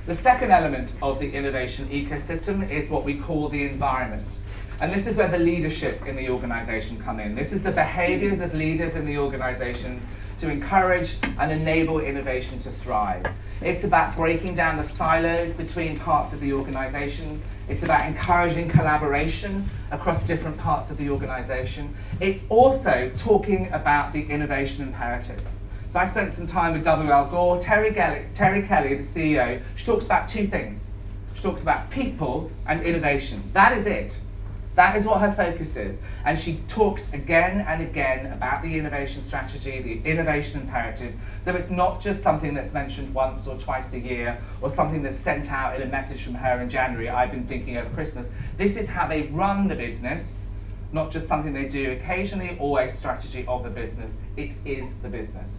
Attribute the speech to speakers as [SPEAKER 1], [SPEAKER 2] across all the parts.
[SPEAKER 1] The second element of the innovation ecosystem is what we call the environment. And this is where the leadership in the organization come in. This is the behaviors of leaders in the organizations to encourage and enable innovation to thrive. It's about breaking down the silos between parts of the organization. It's about encouraging collaboration across different parts of the organization. It's also talking about the innovation imperative. So I spent some time with W.L. Gore. Terry Kelly, the CEO, she talks about two things. She talks about people and innovation. That is it. That is what her focus is. And she talks again and again about the innovation strategy, the innovation imperative. So it's not just something that's mentioned once or twice a year, or something that's sent out in a message from her in January, I've been thinking over Christmas. This is how they run the business, not just something they do occasionally or a strategy of the business. It is the business.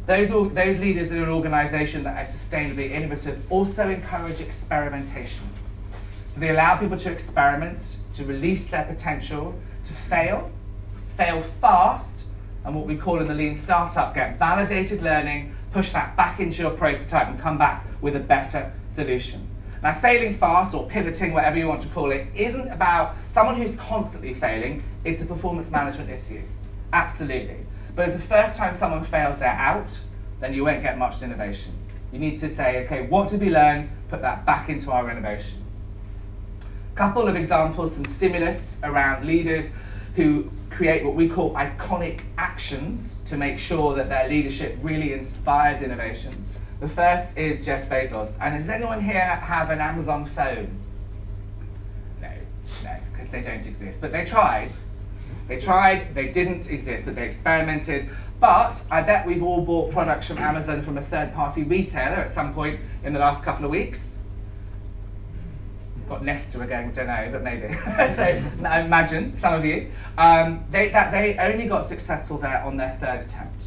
[SPEAKER 1] Those leaders in an organization that are sustainably innovative also encourage experimentation. So they allow people to experiment, to release their potential, to fail fast, and what we call in the lean startup, get validated learning, push that back into your prototype and come back with a better solution. Now, failing fast or pivoting, whatever you want to call it, isn't about someone who's constantly failing. It's a performance management issue, absolutely. But if the first time someone fails, they're out, then you won't get much innovation. You need to say, okay, what did we learn? Put that back into our innovation. Couple of examples, some stimulus around leaders who create what we call iconic actions to make sure that their leadership really inspires innovation. The first is Jeff Bezos. And does anyone here have an Amazon phone? No, because they don't exist. But they tried. They didn't exist, but they experimented. But I bet we've all bought products from Amazon from a third-party retailer at some point in the last couple of weeks. Got Nesta again, don't know, but maybe. So I imagine some of you. They only got successful there on their third attempt.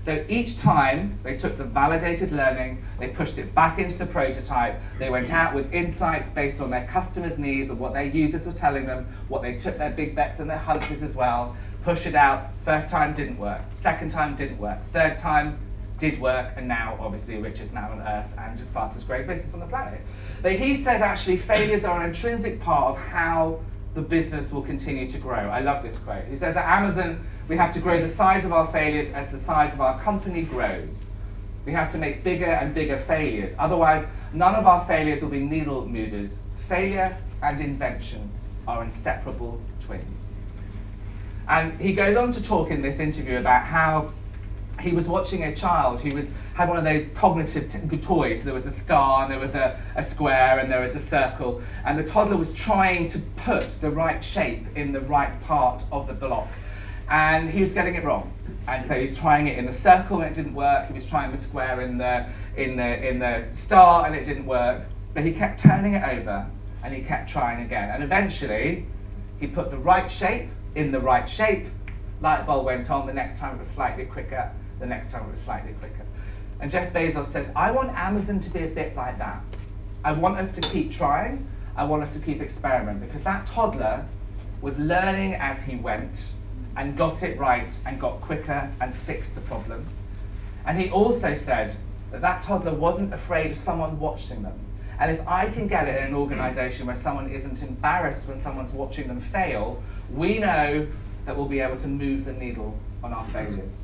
[SPEAKER 1] So each time they took the validated learning, they pushed it back into the prototype, they went out with insights based on their customers' needs and what their users were telling them, what they took their big bets and their hunches as well, push it out. First time didn't work, second time didn't work, third time did work, and now obviously richest man on earth and fastest growing business on the planet. But he says actually failures are an intrinsic part of how the business will continue to grow. I love this quote. He says at Amazon, we have to grow the size of our failures as the size of our company grows. We have to make bigger and bigger failures. Otherwise, none of our failures will be needle movers. Failure and invention are inseparable twins. And he goes on to talk in this interview about how he was watching a child who had one of those cognitive toys. There was a star, and there was a square, and there was a circle. And the toddler was trying to put the right shape in the right part of the block. And he was getting it wrong. And so he's trying it in the circle, and it didn't work. He was trying the square in the star, and it didn't work. But he kept turning it over, and he kept trying again. And eventually, he put the right shape in the right shape. Light bulb went on. The next time it was slightly quicker. The next time it was slightly quicker. And Jeff Bezos says, I want Amazon to be a bit like that. I want us to keep trying. I want us to keep experimenting, because that toddler was learning as he went and got it right and got quicker and fixed the problem. And he also said that that toddler wasn't afraid of someone watching them. And if I can get it in an organization where someone isn't embarrassed when someone's watching them fail, we know that we'll be able to move the needle on our failures.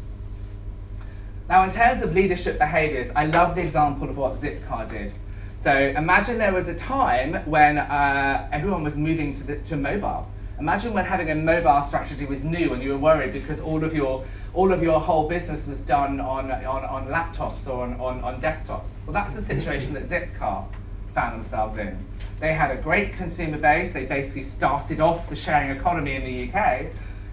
[SPEAKER 1] Now, in terms of leadership behaviors, I love the example of what Zipcar did. So imagine there was a time when everyone was moving to mobile. Imagine when having a mobile strategy was new and you were worried because all of your whole business was done on laptops or on desktops. Well, that's the situation that Zipcar found themselves in. They had a great consumer base. They basically started off the sharing economy in the UK.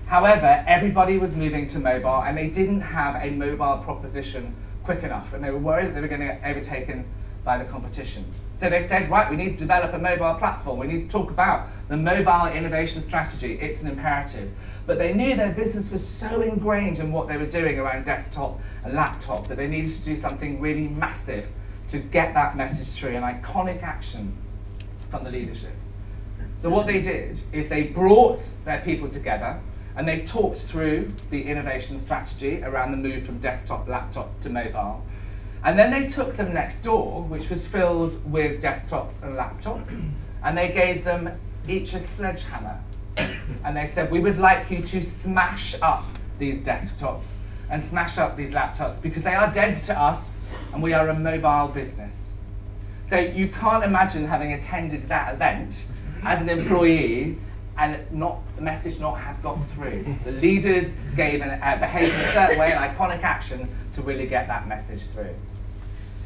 [SPEAKER 1] However, everybody was moving to mobile, and they didn't have a mobile proposition quick enough, and they were worried that they were going to get overtaken by the competition. So they said, right, we need to develop a mobile platform. We need to talk about the mobile innovation strategy. It's an imperative. But they knew their business was so ingrained in what they were doing around desktop and laptop that they needed to do something really massive to get that message through, an iconic action from the leadership. So what they did is they brought their people together, and they talked through the innovation strategy around the move from desktop, laptop to mobile. And then they took them next door, which was filled with desktops and laptops, and they gave them each a sledgehammer. And they said, we would like you to smash up these desktops and smash up these laptops because they are dead to us and we are a mobile business. So you can't imagine having attended that event as an employee and the message not have got through. The leaders behaved in a certain way, an iconic action to really get that message through.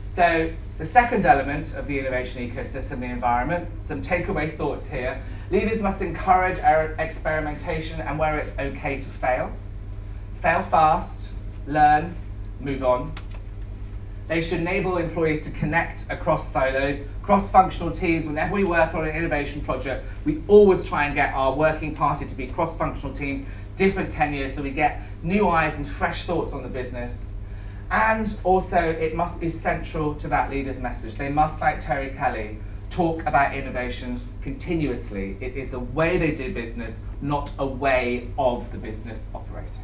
[SPEAKER 1] So the second element of the innovation ecosystem, the environment, some takeaway thoughts here. Leaders must encourage experimentation and where it's okay to fail. Fail fast, learn, move on. They should enable employees to connect across silos, cross-functional teams. Whenever we work on an innovation project, we always try and get our working party to be cross-functional teams, different tenures, so we get new eyes and fresh thoughts on the business. And also, it must be central to that leader's message. They must, like Terry Kelly, talk about innovation continuously. It is the way they do business, not a way of the business operating.